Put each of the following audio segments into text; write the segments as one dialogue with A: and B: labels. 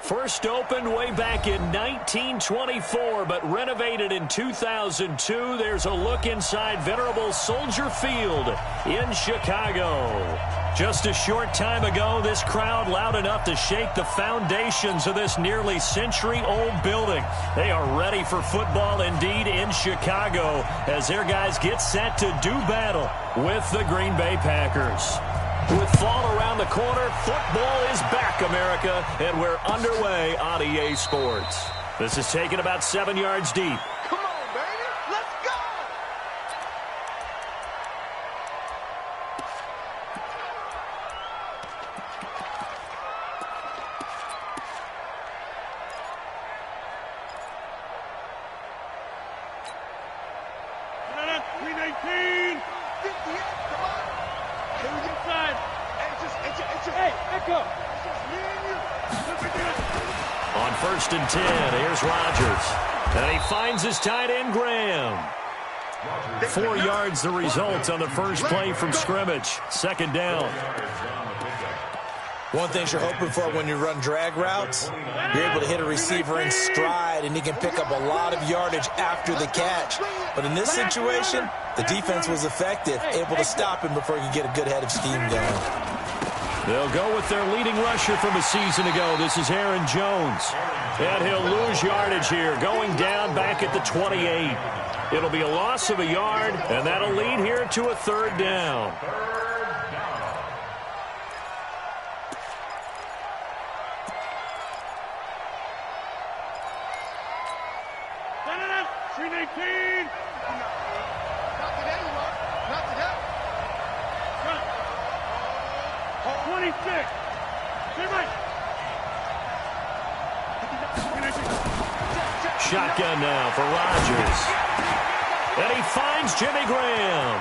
A: First opened way back in 1924, but renovated in 2002. There's a look inside venerable Soldier Field in Chicago. Just a short time ago, this crowd loud enough to shake the foundations of this nearly century-old building. They are ready for football indeed in Chicago as their guys get set to do battle with the Green Bay Packers. With fall around the corner, football is back, America, and we're underway on EA Sports. This is taken about 7 yards deep.
B: Come on, baby. Let's go!
A: On 1st and 10, here's Rodgers. And he finds his tight end, Graham. 4 yards the result on the first play from scrimmage. Second down.
C: One thing you're hoping for when you run drag routes, you're able to hit a receiver in stride, and he can pick up a lot of yardage after the catch. But in this situation, the defense was effective, able to stop him before he could get a good head of steam going.
A: They'll go with their leading rusher from a season ago. This is Aaron Jones. And he'll lose yardage here, going down back at the 28. It'll be a loss of a yard, and that'll lead here to a third down. Shotgun now for Rodgers. And he finds Jimmy Graham.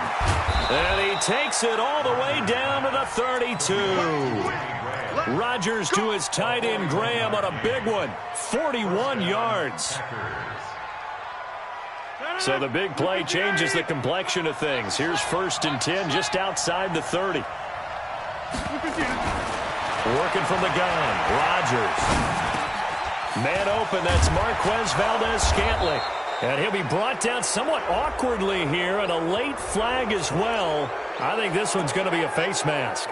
A: And he takes it all the way down to the 32. Rodgers to his tight end Graham on a big one. 41 yards. So the big play changes the complexion of things. Here's 1st and 10 just outside the 30. Working from the gun, Rodgers. Man open, that's Marquez Valdes-Scantling. And he'll be brought down somewhat awkwardly here, and a late flag as well. I think this one's going to be a face mask.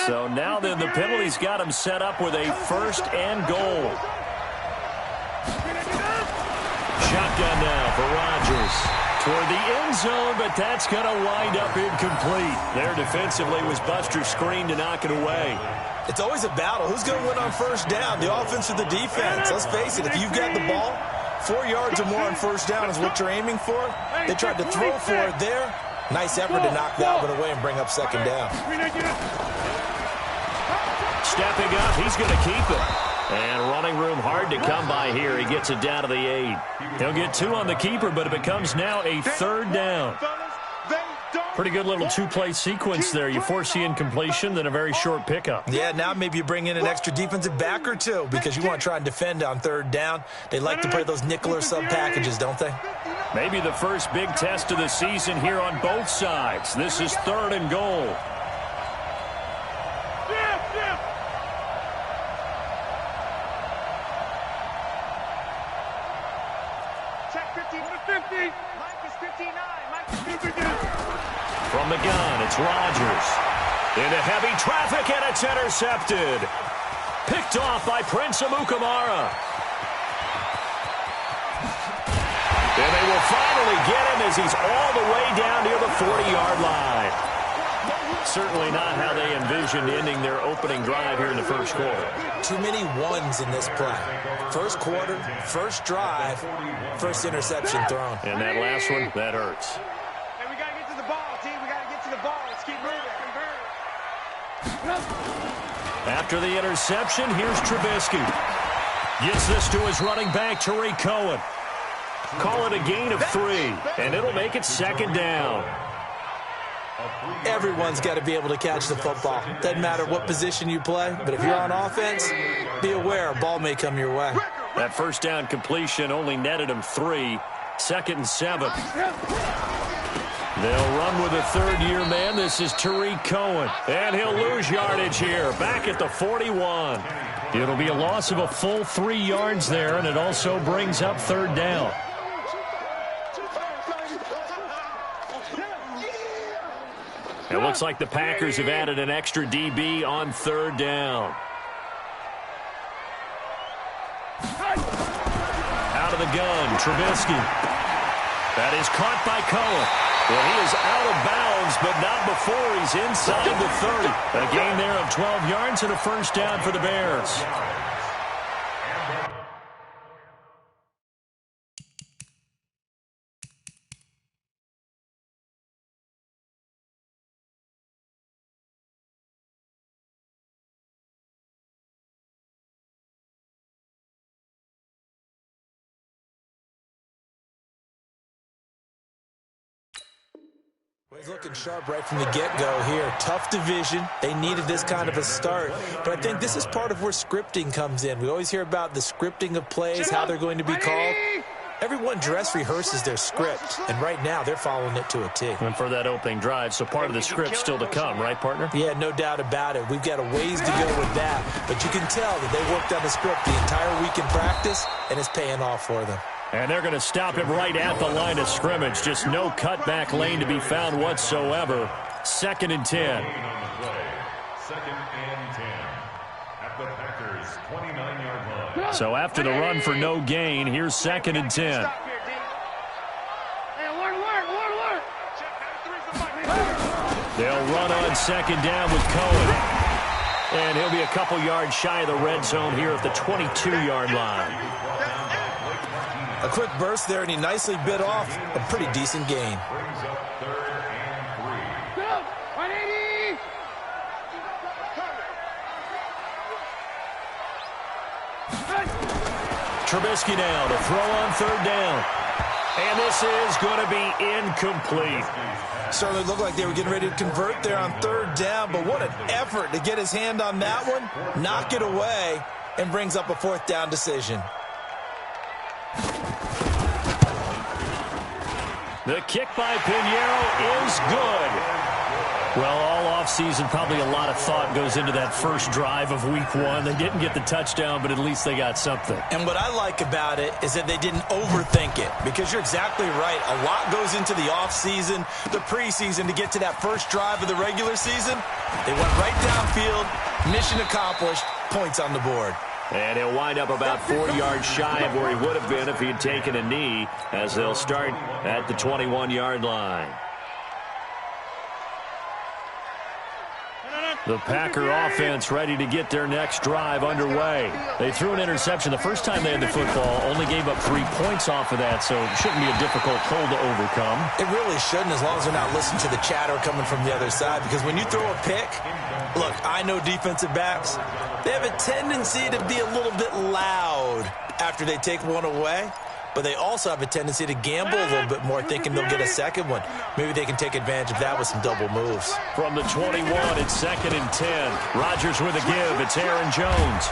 A: So now then the penalty's got him set up with a 1st and goal. Shotgun now for Rodgers. Toward the end zone, but that's going to wind up incomplete. There defensively was Buster screen to knock it away.
C: It's always a battle. Who's going to win on 1st down, the offense or the defense? Let's face it, if you've got the ball, 4 yards or more on 1st down is what you're aiming for. They tried to throw for it there. Nice effort to knock that one away and bring up 2nd down.
A: Stepping up, he's going to keep it. And running room hard to come by here. He gets it down to the 8. He'll get 2 on the keeper, but it becomes now a 3rd down. Pretty good little 2-play sequence there. You force the incompletion, then a very short pickup.
C: Yeah, now maybe you bring in an extra defensive back or 2 because you want to try and defend on 3rd down. They like to play those nickel or sub packages, don't they?
A: Maybe the first big test of the season here on both sides. This is 3rd and goal. From the gun, it's Rodgers. Into heavy traffic, and it's intercepted. Picked off by Prince Amukamara. And they will finally get him as he's all the way down near the 40-yard line. Certainly not how they envisioned ending their opening drive here in the first quarter.
C: Too many ones in this play. First quarter, first drive, first interception thrown.
A: And that last one, that hurts.
B: Hey, we got to get to the ball, team. We got to get to the ball. Let's keep moving.
A: After the interception, here's Trubisky. Gets this to his running back, Tariq Cohen. Call it a gain of 3, and it'll make it 2nd down.
C: Everyone's got to be able to catch the football. Doesn't matter what position you play, but if you're on offense, be aware a ball may come your way.
A: That 1st down completion only netted him 3. 2nd and 7. They'll run with a third-year man. This is Tariq Cohen. And he'll lose yardage here, back at the 41. It'll be a loss of a full 3 yards there, and it also brings up third down. It looks like the Packers have added an extra DB on third down. Out of the gun, Trubisky. That is caught by Cohen. Well, he is out of bounds, but not before he's inside the 30. A gain there of 12 yards and a first down for the Bears.
C: He's looking sharp right from the get-go here. Tough division. They needed this kind of a start. But I think this is part of where scripting comes in. We always hear about the scripting of plays, how they're going to be called. Everyone dress rehearses their script, and right now they're following it to a T.
A: And for that opening drive, so part of the script still to come, right, partner?
C: Yeah, no doubt about it. We've got a ways to go with that. But you can tell that they worked on the script the entire week in practice, and it's paying off for them.
A: And they're going to stop him right at the line of scrimmage. Just no cutback lane to be found whatsoever. 2nd and 10.
D: Second and 10 at the Packers' 29-yard line.
A: So after the run for no gain, here's 2nd and 10. They'll run on 2nd down with Cohen. And he'll be a couple yards shy of the red zone here at the 22-yard line.
C: A quick burst there, and he nicely bit off a pretty decent gain.
D: Brings up 3rd and 3.
A: Trubisky now to throw on 3rd down. And this is going to be incomplete.
C: Certainly looked like they were getting ready to convert there on 3rd down, but what an effort to get his hand on that one, knock it away, and brings up a 4th down decision.
A: The kick by Pinheiro is good. Well, all offseason, probably a lot of thought goes into that first drive of week 1. They didn't get the touchdown, but at least they got something.
C: And what I like about it is that they didn't overthink it, because you're exactly right. A lot goes into the offseason, the preseason, to get to that first drive of the regular season. They went right downfield, mission accomplished, points on the board.
A: And he'll wind up about 4 yards shy of where he would have been if he had taken a knee, as they'll start at the 21-yard line. The Packer offense ready to get their next drive underway. They threw an interception the first time they had the football, only gave up 3 points off of that, so it shouldn't be a difficult hole to overcome.
C: It really shouldn't, as long as they're not listening to the chatter coming from the other side, because when you throw a pick, look, I know defensive backs, they have a tendency to be a little bit loud after they take one away. But they also have a tendency to gamble a little bit more, thinking they'll get a second one. Maybe they can take advantage of that with some double moves.
A: From the 21, it's 2nd and 10. Rodgers with a give. It's Aaron Jones.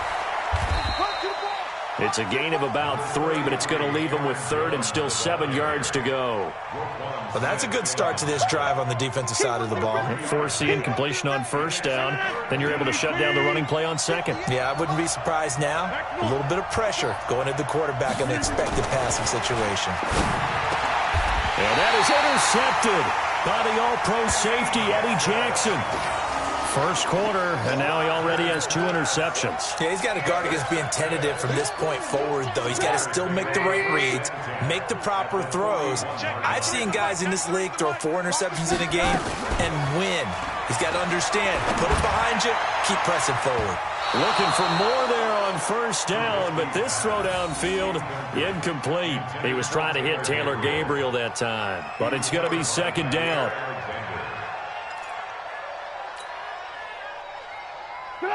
A: It's a gain of about 3, but it's going to leave them with 3rd and still 7 yards to go.
C: Well, that's a good start to this drive on the defensive side of the ball.
A: Force the incompletion on 1st down. Then you're able to shut down the running play on 2nd.
C: Yeah, I wouldn't be surprised now. A little bit of pressure going at the quarterback in an expected passing situation.
A: And that is intercepted by the all-pro safety, Eddie Jackson. First quarter, and now he already has 2 interceptions.
C: Yeah, he's got to guard against being tentative from this point forward, though. He's got to still make the right reads, make the proper throws. I've seen guys in this league throw 4 interceptions in a game and win. He's got to understand, put it behind you, keep pressing forward.
A: Looking for more there on 1st down, but this throw downfield, incomplete. He was trying to hit Taylor Gabriel that time, but it's going to be 2nd down.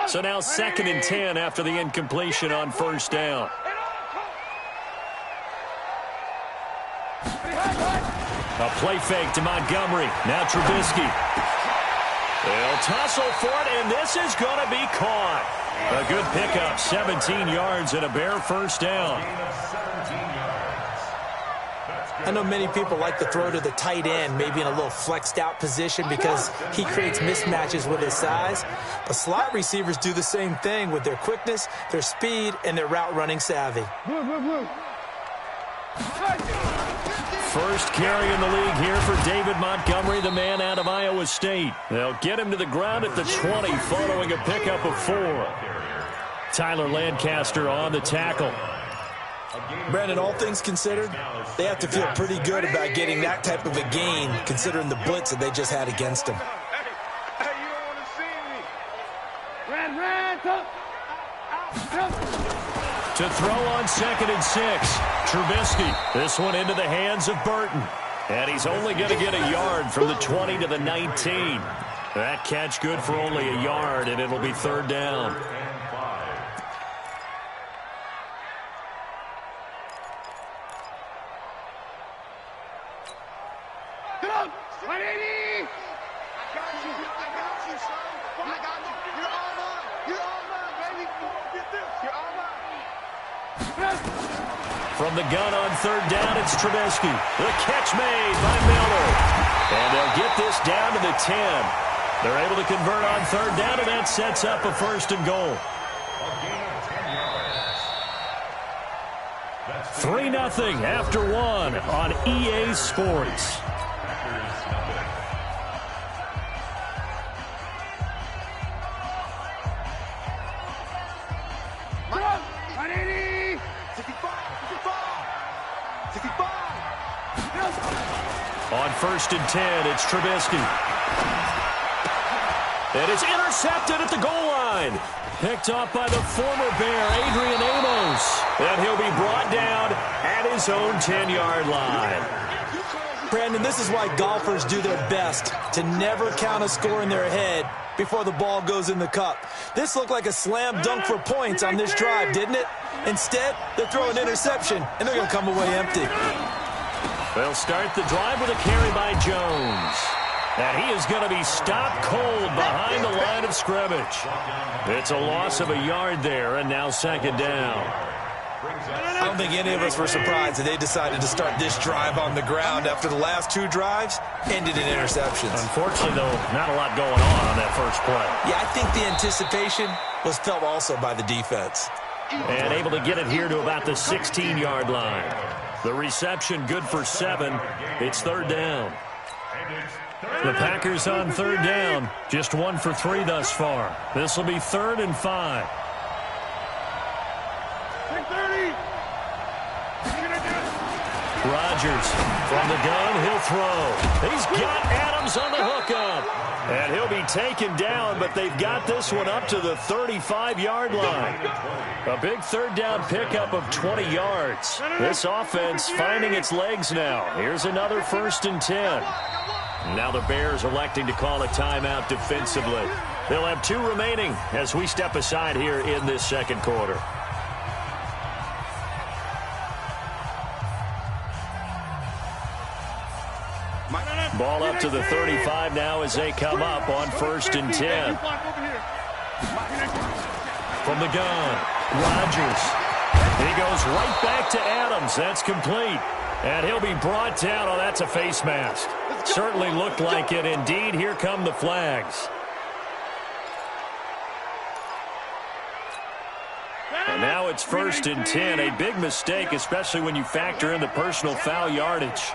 A: So now 2nd and 10 after the incompletion on 1st down. A play fake to Montgomery. Now Trubisky. They'll tussle for it, and this is going to be caught. A good pickup, 17 yards and a Bear 1st down.
C: I know many people like to throw to the tight end, maybe in a little flexed out position because he creates mismatches with his size. But slot receivers do the same thing with their quickness, their speed, and their route running savvy.
A: First carry in the league here for David Montgomery, the man out of Iowa State. They'll get him to the ground at the 20 following a pickup of 4. Tyler Lancaster on the tackle.
C: Brandon, all things considered, they have to feel pretty good about getting that type of a gain considering the blitz that they just had against them.
B: Hey, you don't want to see me.
A: To throw on 2nd and 6, Trubisky. This one into the hands of Burton. And he's only going to get a yard from the 20 to the 19. That catch good for only a yard, and it'll be 3rd down. From the gun on 3rd down, it's Trubisky. The catch made by Miller. And they'll get this down to the 10. They're able to convert on 3rd down, and that sets up a 1st and goal. 3-0 after 1 on EA Sports. On 1st and 10, it's Trubisky. And it's intercepted at the goal line. Picked off by the former Bear, Adrian Amos. And he'll be brought down at his own 10-yard line.
C: Brandon, this is why golfers do their best to never count a score in their head before the ball goes in the cup. This looked like a slam dunk for points on this drive, didn't it? Instead, they throw an interception, and they're going to come away empty.
A: They'll start the drive with a carry by Jones. And he is going to be stopped cold behind the line of scrimmage. It's a loss of a yard there, and now 2nd down.
C: I don't think any of us were surprised that they decided to start this drive on the ground after the last 2 drives ended in interceptions.
A: Unfortunately, though, not a lot going on that first play.
C: Yeah, I think the anticipation was felt also by the defense.
A: And able to get it here to about the 16-yard line. The reception good for 7. It's 3rd down. The Packers on 3rd down. Just 1 for 3 thus far. This will be 3rd and 5. Rodgers from the gun. He'll throw. He's got Adams on the hookup. And he'll be taken down, but they've got this one up to the 35-yard line. A big 3rd down pickup of 20 yards. This offense finding its legs now. Here's another 1st and 10. Now the Bears electing to call a timeout defensively. They'll have 2 remaining as we step aside here in this 2nd quarter. Ball up to the 35 now as they come up on 1st and 10. From the gun, Rodgers. He goes right back to Adams. That's complete. And he'll be brought down. Oh, that's a face mask. Certainly looked like it. Indeed, here come the flags. And now it's 1st and 10. A big mistake, especially when you factor in the personal foul yardage.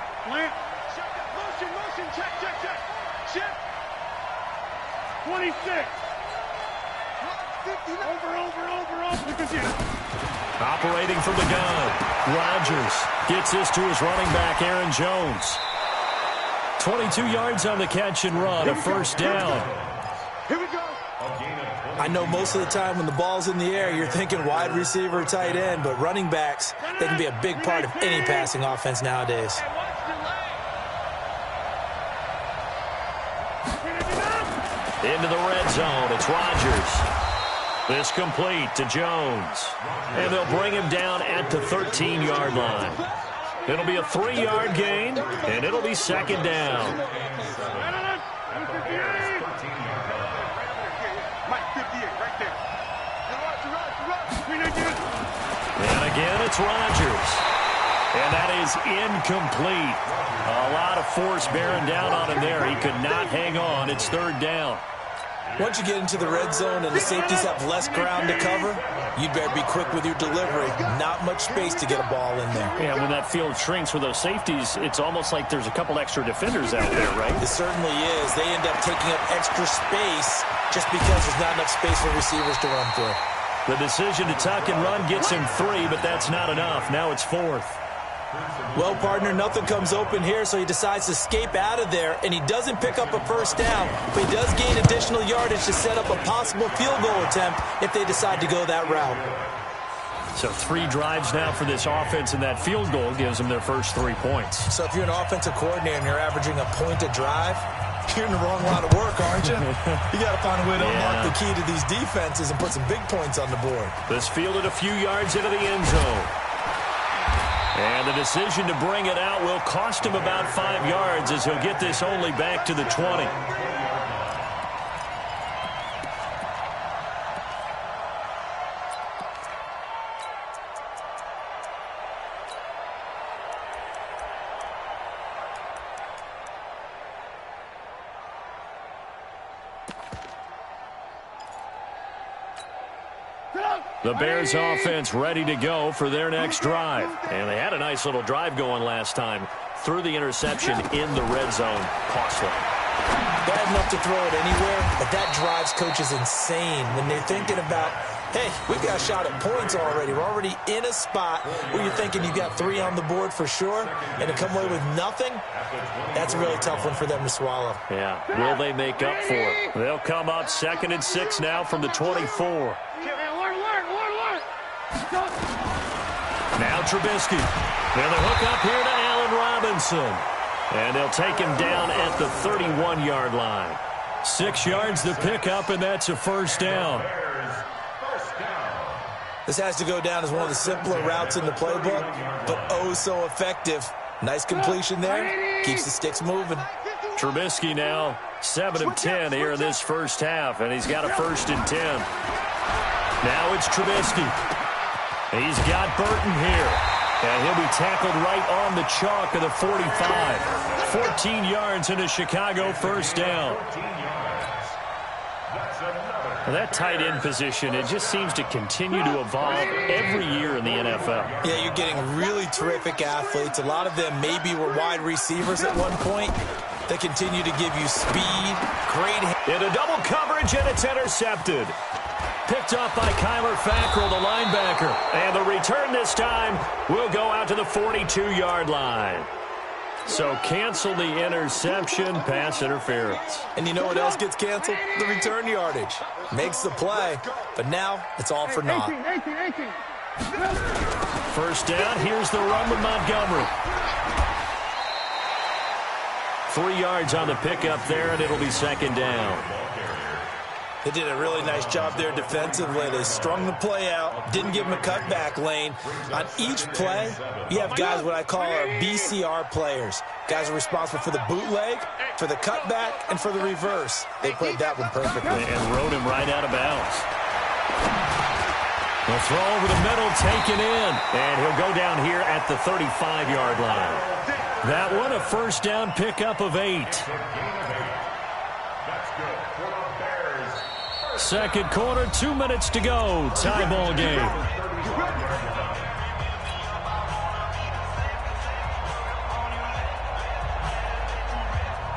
B: Check. 26. Over.
A: Operating from the gun. Rodgers gets this to his running back, Aaron Jones. 22 yards on the catch and run, a 1st down.
B: Here we go.
C: I know most of the time when the ball's in the air, you're thinking wide receiver, tight end, but running backs, they can be a big part of any passing offense nowadays.
A: Into the red zone, it's Rodgers. This complete to Jones. And they'll bring him down at the 13-yard line. It'll be a 3-yard gain, and it'll be 2nd down. And again, it's Rodgers. And that is incomplete. A lot of force bearing down on him there. He could not hang on. It's third down.
C: Once you get into the red zone and the safeties have less ground to cover, you'd better be quick with your delivery. Not much space to get a ball in there.
A: Yeah, when that field shrinks for those safeties, it's almost like there's a couple extra defenders out there, right?
C: It certainly is. They end up taking up extra space just because there's not enough space for receivers to run through.
A: The decision to tuck and run gets him 3, but that's not enough. Now it's 4th.
C: Well, partner, nothing comes open here, so he decides to escape out of there, and he doesn't pick up a first down, but he does gain additional yardage to set up a possible field goal attempt if they decide to go that route.
A: So 3 drives now for this offense, and that field goal gives them their first 3 points.
C: So if you're an offensive coordinator and you're averaging a point a drive, you're in the wrong line of work, aren't you? You got to find a way to unlock the key to these defenses and put some big points on the board.
A: This fielded a few yards into the end zone. And the decision to bring it out will cost him about 5 yards as he'll get this only back to the 20. The Bears offense ready to go for their next drive. And they had a nice little drive going last time. Threw the interception in the red zone. Costly.
C: Bad enough to throw it anywhere, but that drives coaches insane when they're thinking about, hey, we've got a shot at points already. We're already in a spot where you're thinking you've got 3 on the board for sure, and to come away with nothing, that's a really tough one for them to swallow.
A: Yeah, will they make up for it? They'll come up 2nd and 6 now from the 24. Now Trubisky. Now the hook up here to Allen Robinson. And they'll take him down at the 31-yard line. 6 yards to pick up, and that's a first down.
C: This has to go down as one of the simpler routes in the playbook, but oh so effective. Nice completion there. Keeps the sticks moving.
A: Trubisky now 7 of 10 here in this first half, and he's got a 1st and 10. Now it's Trubisky. He's got Burton here. And he'll be tackled right on the chalk of the 45. 14 yards and a Chicago first down. Well, that tight end position, it just seems to continue to evolve every year in the NFL.
C: Yeah, you're getting really terrific athletes. A lot of them maybe were wide receivers at one point. They continue to give you speed, great...
A: Into double coverage, and it's intercepted. Picked up by Kyler Fackrell, the linebacker. And the return this time will go out to the 42-yard line. So cancel the interception, pass interference.
C: And you know what else gets canceled? The return yardage. Makes the play, but now it's all for naught.
A: First down, here's the run with Montgomery. 3 yards on the pickup there, and it'll be 2nd down.
C: They did a really nice job there defensively. They strung the play out, didn't give him a cutback lane. On each play, you have guys what I call our BCR players. Guys are responsible for the bootleg, for the cutback, and for the reverse. They played that one perfectly.
A: And rode him right out of bounds. The throw over the middle, taken in. And he'll go down here at the 35-yard line. That one, a first down pickup of 8. Second quarter, 2 minutes to go. Tie ball game.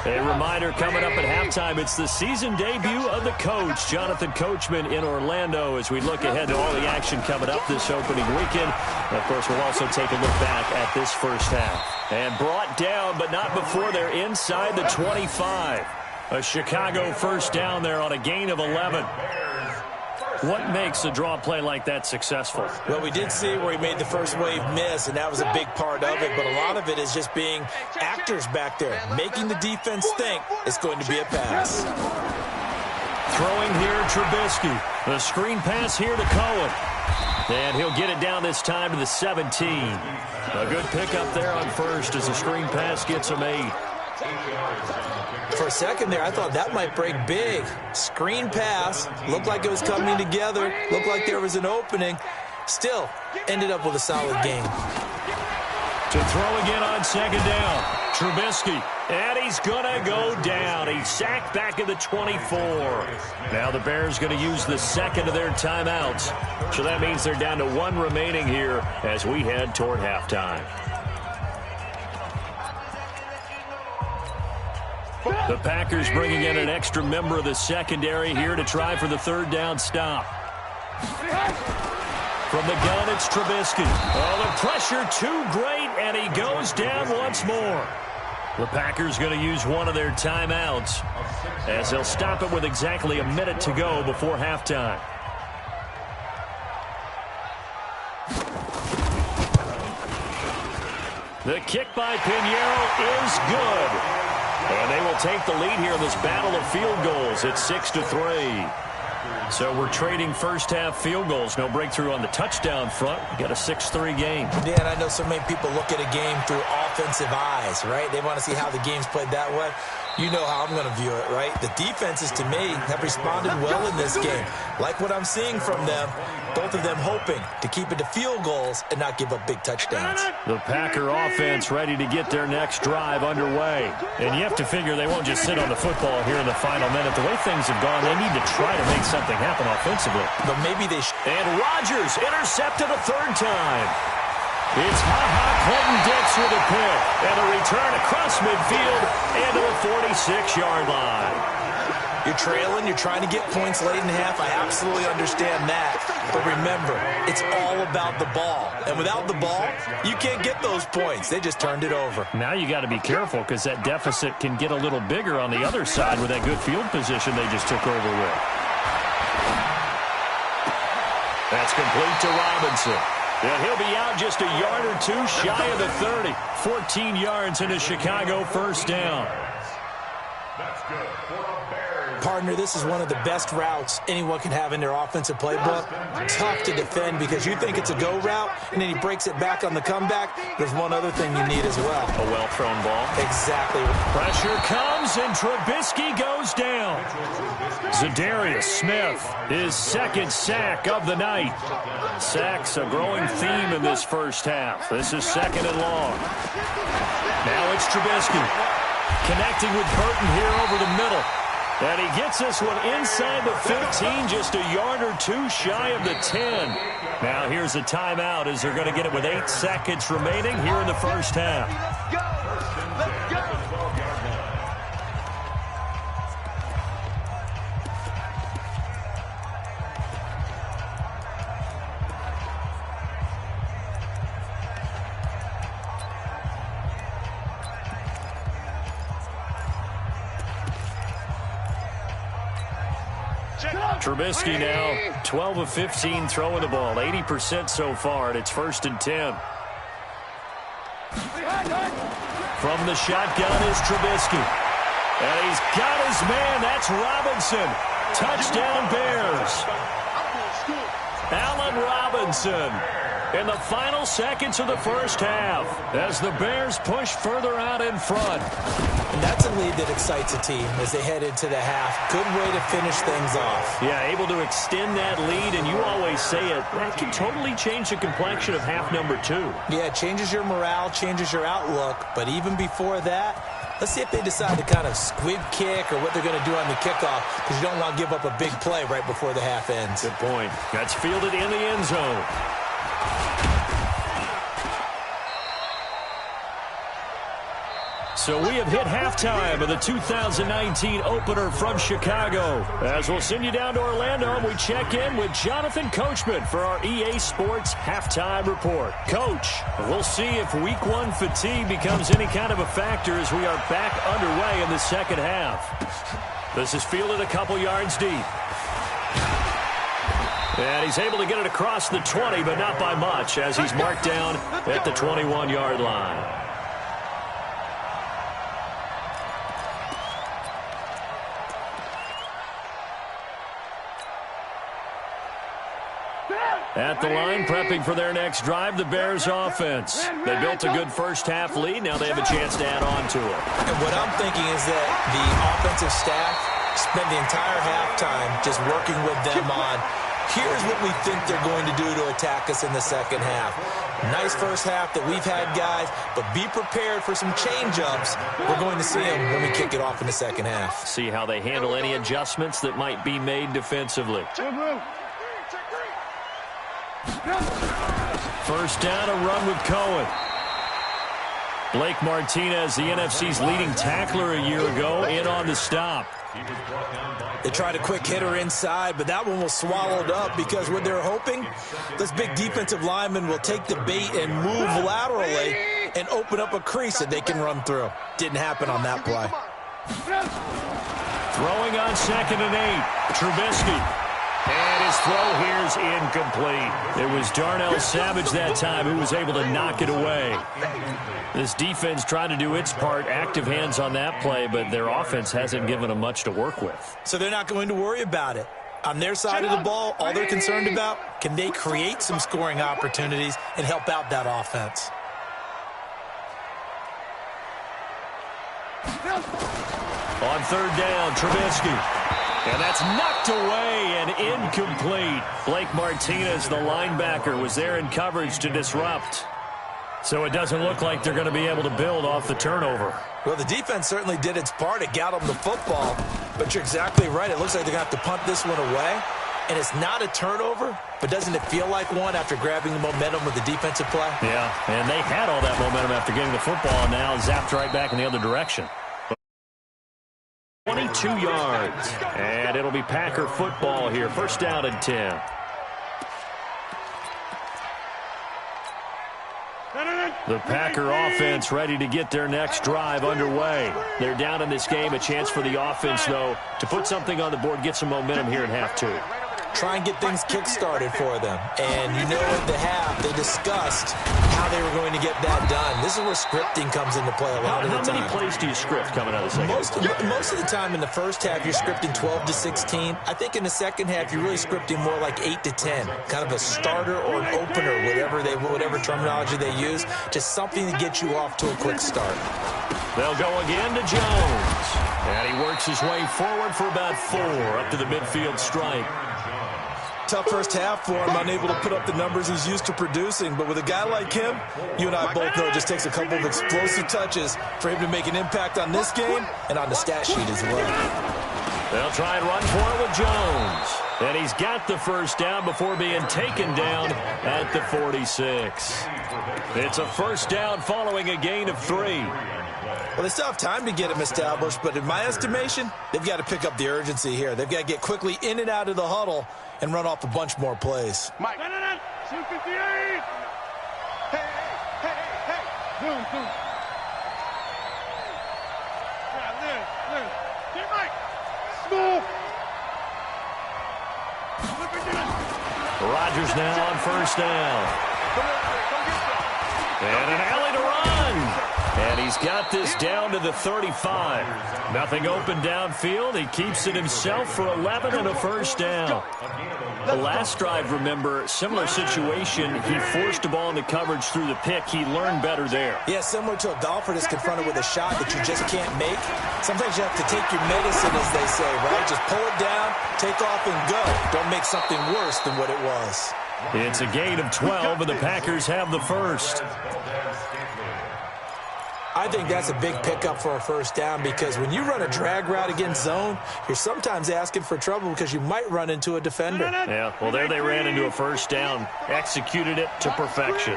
A: A reminder coming up at halftime, it's the season debut of the coach, Jonathan Coachman in Orlando, as we look ahead to all the action coming up this opening weekend. And of course, we'll also take a look back at this first half. And brought down, but not before they're inside the 25. A Chicago first down there on a gain of 11. What makes a draw play like that successful?
C: Well, we did see where he made the first wave miss, and that was a big part of it. But a lot of it is just being actors back there, making the defense think it's going to be a pass.
A: Throwing here, Trubisky. The screen pass here to Cohen. And he'll get it down this time to the 17. A good pickup there on first as the screen pass gets him 8.
C: For a second there, I thought that might break big. Screen pass, looked like it was coming together, looked like there was an opening. Still, ended up with a solid game.
A: To throw again on second down. Trubisky. And he's going to go down. He's sacked back at the 24. Now the Bears going to use the second of their timeouts. So that means they're down to one remaining here as we head toward halftime. The Packers bringing in an extra member of the secondary here to try for the third down stop. From the gun, it's Trubisky. Oh, the pressure too great, and he goes down once more. The Packers going to use one of their timeouts as they'll stop it with exactly a minute to go before halftime. The kick by Pinheiro is good. And they will take the lead here in this battle of field goals. It's 6-3. So we're trading first-half field goals. No breakthrough on the touchdown front. We got a 6-3 game.
C: Yeah, and I know so many people look at a game through offensive eyes, right? They want to see how the game's played that way. You know how I'm going to view it, right? The defenses, to me, have responded well in this game. Like what I'm seeing from them, both of them hoping to keep it to field goals and not give up big touchdowns.
A: The Packer offense ready to get their next drive underway. And you have to figure they won't just sit on the football here in the final minute. The way things have gone, they need to try to make something happen offensively.
C: But maybe they should.
A: And Rodgers intercepted a third time. It's Clinton Dix with a pick. And a return across midfield into the 46-yard line.
C: You're trailing, you're trying to get points late in half. I absolutely understand that. But remember, it's all about the ball. And without the ball, you can't get those points. They just turned it over.
A: Now you got to be careful because that deficit can get a little bigger on the other side with that good field position they just took over with. That's complete to Robinson. And he'll be out just a yard or two shy of the 30. 14 yards into Chicago, first down.
D: That's good for the Bears.
C: Partner, this is one of the best routes anyone can have in their offensive playbook. Tough to defend because you think it's a go route, and then he breaks it back on the comeback. There's one other thing you need as well.
A: A well-thrown ball.
C: Exactly.
A: Pressure comes, and Trubisky goes down. Za'Darius Smith, his second sack of the night. Sacks a growing theme in this first half. This is second and long. Now it's Trubisky. Connecting with Burton here over the middle. And he gets this one inside the 15, just a yard or two shy of the 10. Now here's a timeout as they're going to get it with 8 seconds remaining here in the first half.
B: Let's go.
A: Trubisky now 12 of 15 throwing the ball, 80% so far, and it's 1st and 10. From the shotgun is Trubisky. And he's got his man. That's Robinson. Touchdown Bears. Allen Robinson in the final seconds of the first half as the Bears push further out in front.
C: And that's a lead that excites a team as they head into the half. Good way to finish things off.
A: Yeah, able to extend that lead, and you always say it, that can totally change the complexion of half number 2.
C: Yeah, it changes your morale, changes your outlook, but even before that, let's see if they decide to kind of squib kick or what they're going to do on the kickoff, because you don't want to give up a big play right before the half ends.
A: Good point. That's fielded in the end zone. So we have hit halftime of the 2019 opener from Chicago. As we'll send you down to Orlando, and we check in with Jonathan Coachman for our EA Sports Halftime Report. Coach, we'll see if Week 1 fatigue becomes any kind of a factor as we are back underway in the second half. This is fielded a couple yards deep. And he's able to get it across the 20, but not by much, as he's marked down at the 21-yard line. At the line, prepping for their next drive, the Bears offense. They built a good first-half lead. Now they have a chance to add on to it.
C: And what I'm thinking is that the offensive staff spent the entire halftime just working with them on Here's what we think they're going to do to attack us in the second half. Nice first half that we've had, guys, but be prepared for some change-ups. We're going to see them when we kick it off in the second half.
A: See how they handle any adjustments that might be made defensively. First down, a run with Cohen. Blake Martinez, the NFC's leading tackler a year ago, in on the stop.
C: They tried a quick hitter inside, but that one was swallowed up because what they're hoping, this big defensive lineman will take the bait and move laterally and open up a crease that they can run through. Didn't happen on that play.
A: Throwing on 2nd and 8, Trubisky. And his throw here's incomplete. It was Darnell Savage that time who was able to knock it away. This defense trying to do its part, active hands on that play, but their offense hasn't given them much to work with.
C: So they're not going to worry about it. On their side of the ball, all they're concerned about, can they create some scoring opportunities and help out that offense?
A: On 3rd down, Trubisky. And that's knocked away and incomplete. Blake Martinez, the linebacker, was there in coverage to disrupt. So it doesn't look like they're going to be able to build off the turnover.
C: Well, the defense certainly did its part. It got them the football. But you're exactly right. It looks like they're going to have to punt this one away. And it's not a turnover, but doesn't it feel like one after grabbing the momentum with the defensive play?
A: Yeah, and they had all that momentum after getting the football, and now zapped right back in the other direction. 22 yards, and it'll be Packer football here. First down and 10. The Packer offense ready to get their next drive underway. They're down in this game. A chance for the offense, though, to put something on the board, get some momentum here in half 2.
C: Try and get things kick-started for them. And you know at the half, they discussed how they were going to get that done. This is where scripting comes into play a lot of the time.
A: How many plays do you script coming out of the second half?
C: Most of the time in the first half, you're scripting 12 to 16. I think in the second half, you're really scripting more like 8 to 10. Kind of a starter or an opener, whatever terminology they use. Just something to get you off to a quick start.
A: They'll go again to Jones. And he works his way forward for about 4 up to the midfield stripe.
C: Tough first half for him, unable to put up the numbers he's used to producing. But with a guy like him, you and I both know it just takes a couple of explosive touches for him to make an impact on this game and on the stat sheet as well.
A: They'll try and run for it with Jones. And he's got the first down before being taken down at the 46. It's a first down following a gain of 3.
C: Well, they still have time to get him established, but in my estimation, they've got to pick up the urgency here. They've got to get quickly in and out of the huddle and run off a bunch more plays.
B: Mike. 258. Hey. Boom. Yeah, Liz. Get Mike. Smooth.
A: Rodgers now on first down. And an alley to run. And he's got this down to the 35. Nothing open downfield. He keeps it himself for 11 and a first down. The last drive, remember, similar situation. He forced the ball into coverage through the pick. He learned better there.
C: Yeah, similar to a golfer that's confronted with a shot that you just can't make. Sometimes you have to take your medicine, as they say, right? Just pull it down, take off, and go. Don't make something worse than what it was.
A: It's a gain of 12, and the Packers have the first.
C: I think that's a big pickup for a first down because when you run a drag route against zone, you're sometimes asking for trouble because you might run into a defender.
A: Yeah, well, there they ran into a first down, executed it to perfection.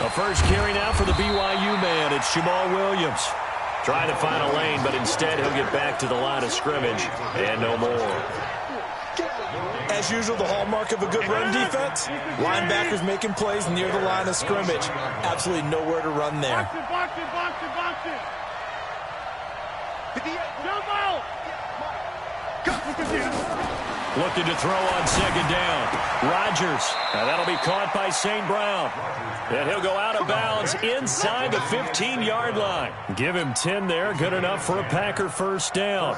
A: A first carry now for the BYU man. It's Jamal Williams. Trying to find a lane, but instead he'll get back to the line of scrimmage and no more.
C: As usual, the hallmark of a good run defense, linebackers making plays near the line of scrimmage. Absolutely nowhere to run there.
B: Box it.
A: Looking to throw on second down. Rodgers. Now that'll be caught by St. Brown. And he'll go out of bounds inside the 15-yard line. Give him 10 there. Good enough for a Packer first down.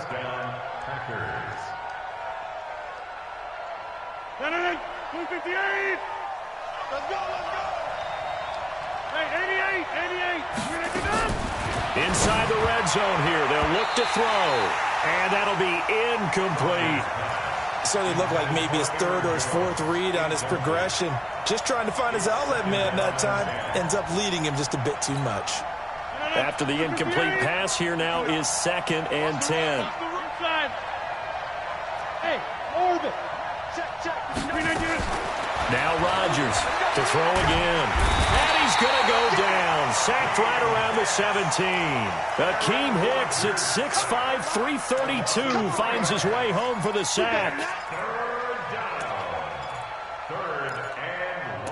B: 258. Let's go. Hey, 88.
A: Inside the red zone here. They'll look to throw. And that'll be incomplete.
C: Certainly looked like maybe his third or his fourth read on his progression. Just trying to find his outlet man that time. Ends up leading him just a bit too much.
A: After the incomplete pass, here now is 2nd and 10. Now Rodgers to throw again. And he's going to go down. Sacked right around the 17. Akeem Hicks at 6'5", 332 finds his way home for the sack.
D: Third and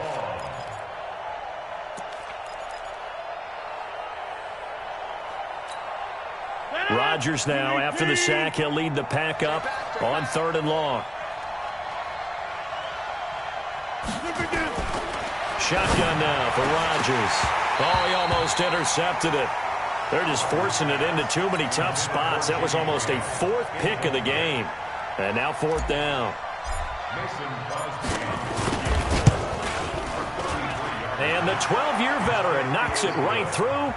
D: long.
A: Rodgers now, after the sack, he'll lead the pack up on 3rd and long. Shotgun now for Rodgers. Oh, he almost intercepted it. They're just forcing it into too many tough spots. That was almost a 4th pick of the game. And now 4th down. And the 12-year veteran knocks it right through.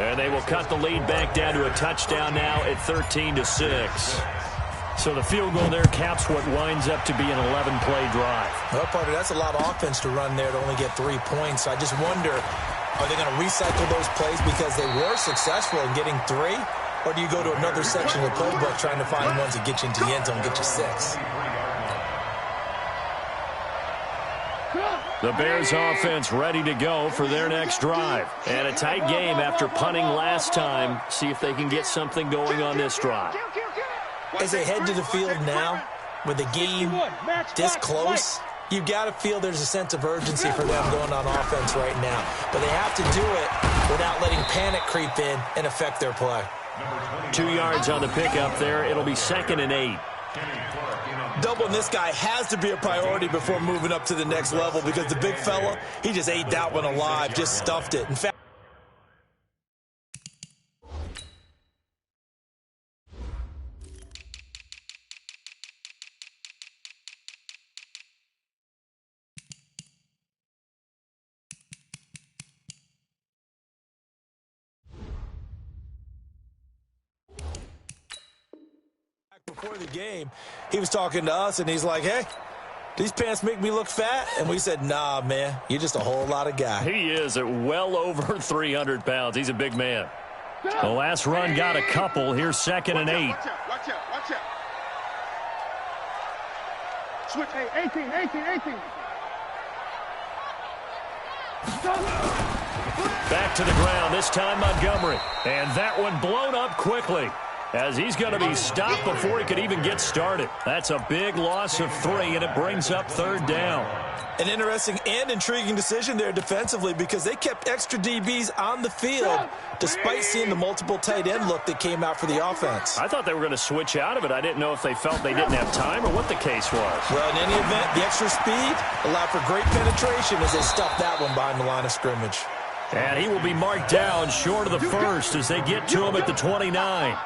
A: And they will cut the lead back down to a touchdown now at 13-6. So the field goal there caps what winds up to be an 11-play drive.
C: Well, partner, that's a lot of offense to run there to only get 3 points. I just wonder, are they going to recycle those plays because they were successful in getting 3? Or do you go to another section of the playbook trying to find ones that get you into the end zone and get you 6?
A: The Bears offense ready to go for their next drive. And a tight game after punting last time. See if they can get something going on this drive.
C: As they head to the field now, with the game this close, you've got to feel there's a sense of urgency for them going on offense right now. But they have to do it without letting panic creep in and affect their play.
A: 2 yards on the pickup there. It'll be 2nd and 8.
C: Doubling this guy has to be a priority before moving up to the next level because the big fella, he just ate that one alive, just stuffed it. In fact, before the game, he was talking to us, and he's like, hey, these pants make me look fat? And we said, nah, man, you're just a whole lot of guy.
A: He is at well over 300 pounds. He's a big man. The last run got a couple. Here's 2nd and 8.
B: Watch out. Switch, 18.
A: Back to the ground, this time Montgomery. And that one blown up quickly, as he's going to be stopped before he could even get started. That's a big loss of 3, and it brings up 3rd down.
C: An interesting and intriguing decision there defensively because they kept extra DBs on the field despite seeing the multiple tight end look that came out for the offense.
A: I thought they were going to switch out of it. I didn't know if they felt they didn't have time or what the case was.
C: Well, in any event, the extra speed allowed for great penetration as they stuffed that one behind the line of scrimmage.
A: And he will be marked down short of the first as they get to him at the 29.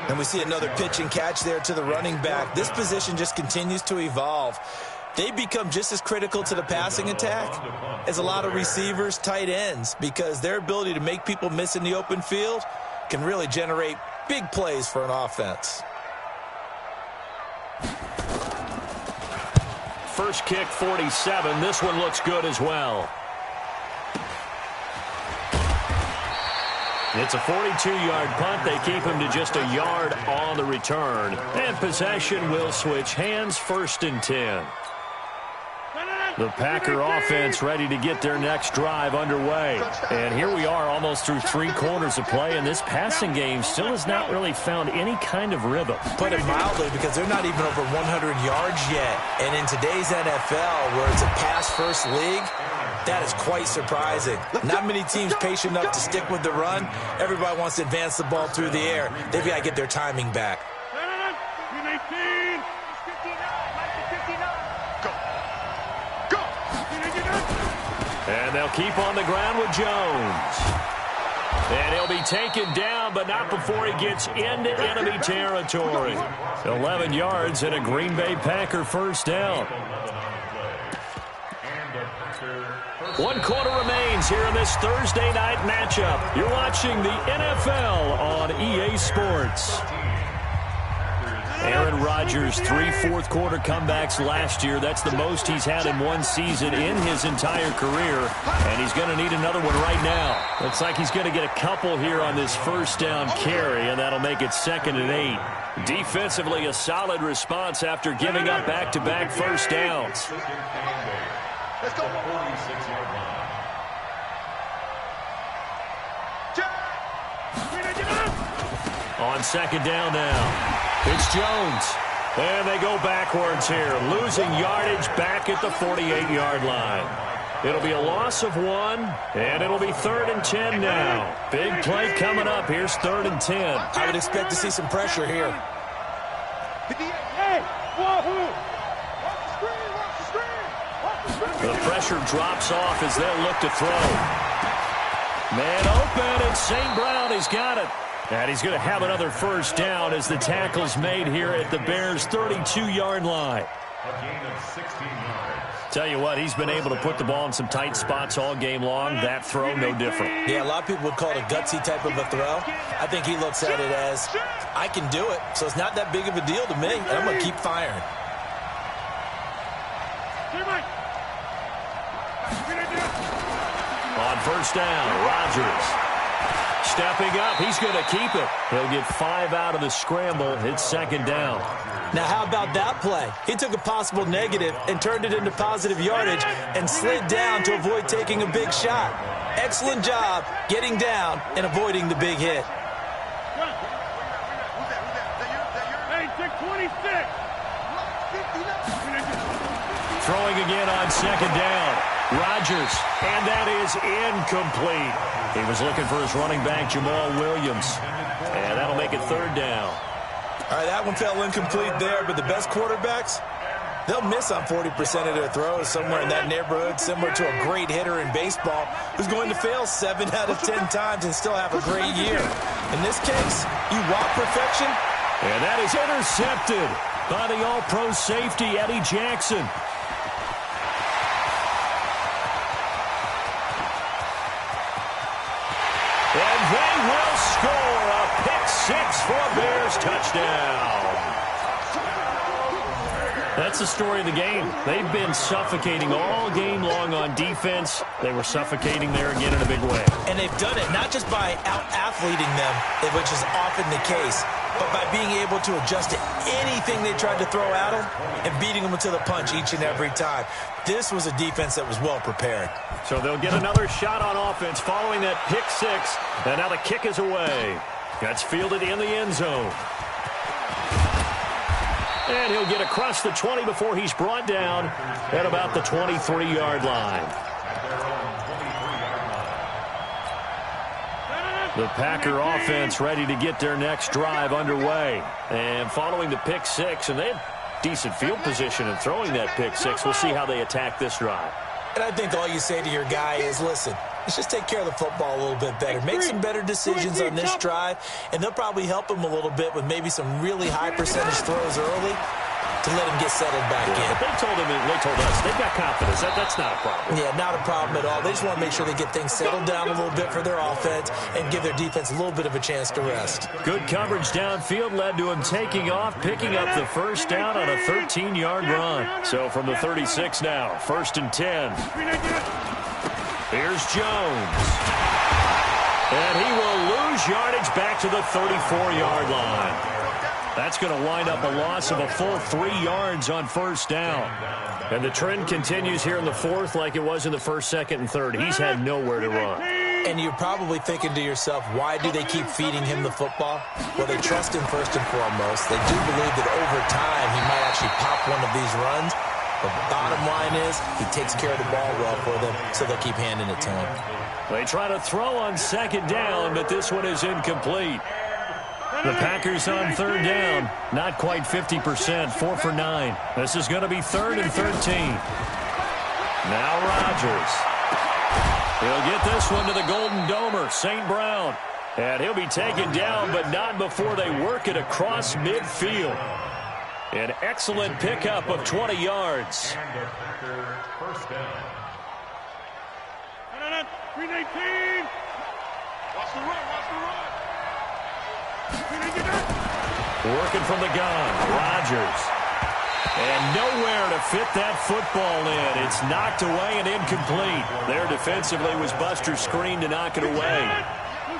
C: And we see another pitch and catch there to the running back. This position just continues to evolve. They become just as critical to the passing attack as a lot of receivers, tight ends, because their ability to make people miss in the open field can really generate big plays for an offense.
A: First kick, 47. This one looks good as well. It's a 42-yard punt. They keep him to just a yard on the return. And possession will switch hands, 1st and 10. The Packer offense ready to get their next drive underway. And here we are almost through 3 quarters of play, and this passing game still has not really found any kind of rhythm.
C: Put it mildly, because they're not even over 100 yards yet. And in today's NFL, where it's a pass-first league, that is quite surprising. Not many teams patient enough to stick with the run. Everybody wants to advance the ball through the air. They've got to get their timing back.
A: And they'll keep on the ground with Jones. And he'll be taken down, but not before he gets into enemy territory. 11 yards and a Green Bay Packer first down. 1 quarter remains here in this Thursday night matchup. You're watching the NFL on EA Sports. Aaron Rodgers, 3 fourth-quarter comebacks last year. That's the most he's had in one season in his entire career, and he's going to need another one right now. Looks like he's going to get a couple here on this first down carry, and that'll make it 2nd and 8. Defensively, a solid response after giving up back-to-back first downs.
B: Let's go.
D: 46-yard line.
A: On 2nd down now, it's Jones. And they go backwards here, losing yardage back at the 48-yard line. It'll be a loss of 1, and it'll be 3rd and 10 now. Big play coming up. Here's 3rd and 10.
C: I would expect to see some pressure here.
B: Hey, wahoo!
A: The pressure drops off as they'll look to throw. Man open, and St. Brown, he's got it. And he's going to have another first down as the tackle's made here at the Bears' 32-yard line.
D: A gain of 16 yards.
A: Tell you what, he's been able to put the ball in some tight spots all game long. That throw, no different.
C: Yeah, a lot of people would call it a gutsy type of a throw. I think he looks at it as, I can do it, so it's not that big of a deal to me, and I'm going to keep firing.
A: On first down, Rodgers. Stepping up, he's going to keep it. He'll get 5 out of the scramble. It's 2nd down.
C: Now, how about that play? He took a possible negative and turned it into positive yardage and slid down to avoid taking a big shot. Excellent job getting down and avoiding the big hit.
B: Hey, 626.
A: Throwing again on 2nd down. Rodgers, and that is incomplete. He was looking for his running back, Jamal Williams. And that'll make it 3rd down.
C: All right, that one fell incomplete there, but the best quarterbacks, they'll miss on 40% of their throws, somewhere in that neighborhood, similar to a great hitter in baseball who's going to fail 7 out of 10 times and still have a great year. In this case, you want perfection?
A: And that is intercepted by the All-Pro safety, Eddie Jackson. And they will score a pick-6 for a Bears touchdown. That's the story of the game. They've been suffocating all game long on defense. They were suffocating there again in a big way.
C: And they've done it not just by out-athleting them, which is often the case, but by being able to adjust to anything they tried to throw at them and beating them to the punch each and every time. This was a defense that was well prepared.
A: So they'll get another shot on offense following that pick-6. And now the kick is away. That's fielded in the end zone. And he'll get across the 20 before he's brought down at about the 23-yard line. The Packer offense ready to get their next drive underway. And following the pick-6, and they have decent field position in throwing that pick-6. We'll see how they attack this drive.
C: And I think all you say to your guy is, listen, let's just take care of the football a little bit better. Make some better decisions on this drive, and they'll probably help him a little bit with maybe some really high percentage throws early to let him get settled back in.
A: They told us, they've got confidence. That's not a problem.
C: Yeah, not a problem at all. They just want to make sure they get things settled down a little bit for their offense and give their defense a little bit of a chance to rest.
A: Good coverage downfield led to him taking off, picking up the first down on a 13-yard run. So from the 36 now, 1st and 10. Here's Jones. And he will lose yardage back to the 34-yard line. That's going to wind up a loss of a full 3 yards on first down. And the trend continues here in the 4th like it was in the 1st, 2nd, and 3rd. He's had nowhere to run.
C: And you're probably thinking to yourself, why do they keep feeding him the football? Well, they trust him first and foremost. They do believe that over time he might actually pop one of these runs. But the bottom line is he takes care of the ball well for them, so they'll keep handing it to him.
A: They try to throw on 2nd down, but this one is incomplete. The Packers on 3rd down, not quite 50%, 4 for 9. This is going to be 3rd and 13. Now Rodgers. He'll get this one to the Golden Domer, St. Brown. And he'll be taken down, but not before they work it across midfield. An excellent pickup of 20 yards.
D: And the Packer first down.
B: 319. Watch the run, watch the run.
A: Working from the gun, Rodgers. And nowhere to fit that football in. It's knocked away and incomplete. There defensively was Buster's screen to knock it away.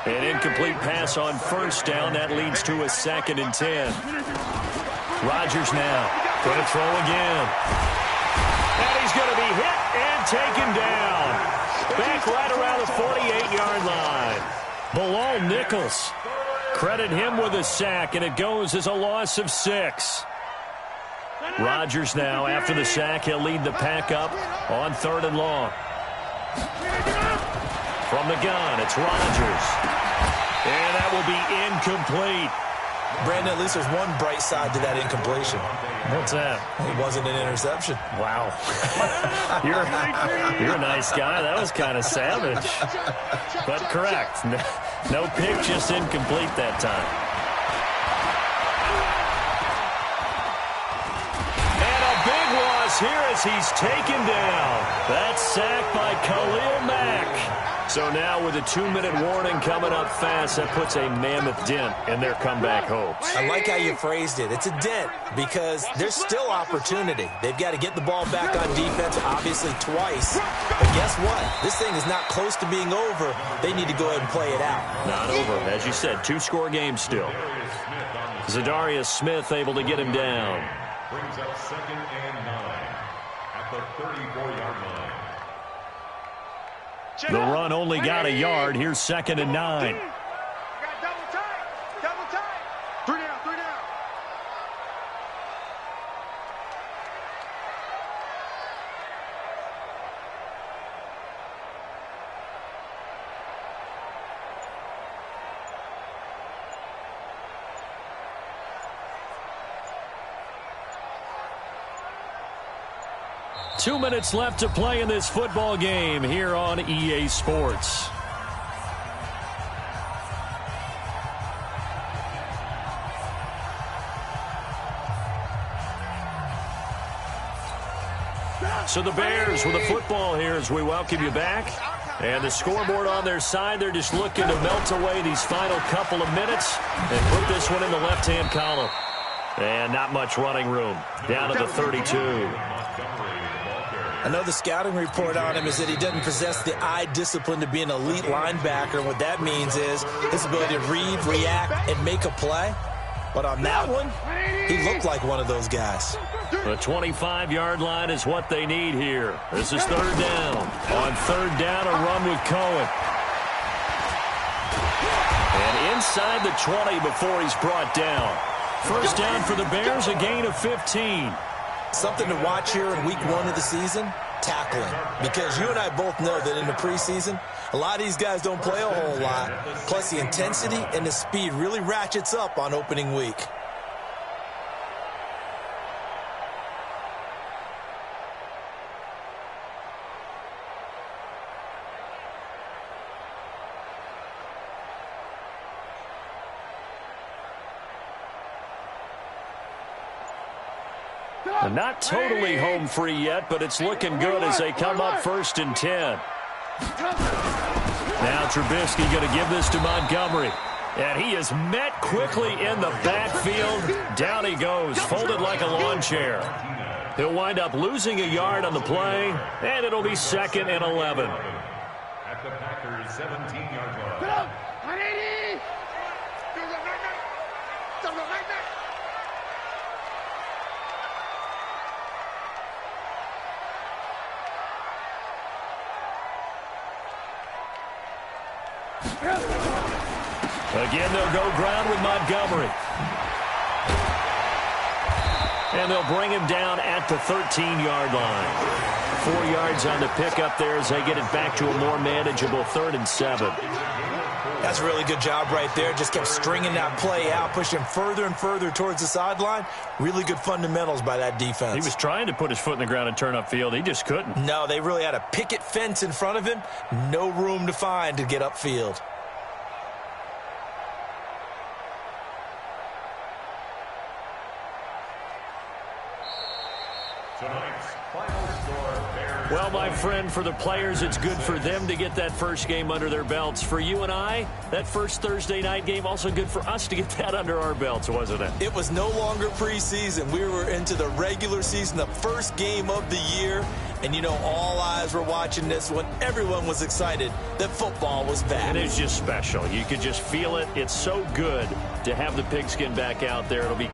A: An incomplete pass on first down. That leads to a 2nd and 10. Rodgers now going to throw again. And he's going to be hit and taken down. Back right around the 48-yard line. Bilal Nichols. Credit him with a sack, and it goes as a loss of 6. Rodgers now, after the sack, he'll lead the pack up on 3rd and long. From the gun, it's Rodgers. And that will be incomplete.
C: Brandon, at least there's one bright side to that incompletion.
A: What's that?
C: It wasn't an interception.
A: Wow. You're a nice guy. That was kind of savage. But correct. No pick, just incomplete that time. And a big loss here as he's taken down. That's sacked by Khalil Mack. So now with a 2-minute warning coming up fast, that puts a mammoth dent in their comeback hopes.
C: I like how you phrased it. It's a dent because there's still opportunity. They've got to get the ball back on defense, obviously twice. But guess what? This thing is not close to being over. They need to go ahead and play it out.
A: Not over. As you said, 2-score game still. Zadarius Smith able to get him down.
D: Brings up 2nd and 9 at the 34-yard line.
A: The run only got a yard. Here's 2nd and 9.
B: Got double tight. Double tight. 3 down, 3 down.
A: Two minutes left to play in this football game here on EA Sports. So the Bears with the football here as we welcome you back. And the scoreboard on their side, they're just looking to melt away these final couple of minutes and put this one in the left-hand column. And not much running room. Down to the 32.
C: Another scouting report on him is that he doesn't possess the eye discipline to be an elite linebacker. And what that means is his ability to read, react, and make a play. But on that one, he looked like one of those guys.
A: The 25-yard line is what they need here. This is 3rd down. On 3rd down, a run with Cohen. And inside the 20 before he's brought down. First down for the Bears, a gain of 15.
C: Something to watch here in week 1 of the season, tackling. Because you and I both know that in the preseason, a lot of these guys don't play a whole lot. Plus the intensity and the speed really ratchets up on opening week.
A: Not totally home free yet, but it's looking good as they come up 1st and 10. Now Trubisky going to give this to Montgomery. And he is met quickly in the backfield. Down he goes, folded like a lawn chair. He'll wind up losing a yard on the play, and it'll be 2nd and 11.
D: At the Packers' 17-yard line.
A: Again, they'll go ground with Montgomery. And they'll bring him down at the 13-yard line. 4 yards on the pickup there as they get it back to a more manageable 3rd and 7.
C: That's a really good job right there. Just kept stringing that play out, pushing him further and further towards the sideline. Really good fundamentals by that defense.
A: He was trying to put his foot in the ground and turn upfield. He just couldn't.
C: No, they really had a picket fence in front of him. No room to find to get upfield.
D: Tonight's final score, Bears
A: Well, my friend, for the players, it's good for them to get that first game under their belts. For you and I, that first Thursday night game, also good for us to get that under our belts, wasn't it?
C: It was no longer preseason. We were into the regular season, the first game of the year. And, you know, all eyes were watching this one. Everyone was excited that football was back.
A: And it's just special. You could just feel it. It's so good to have the pigskin back out there. It'll be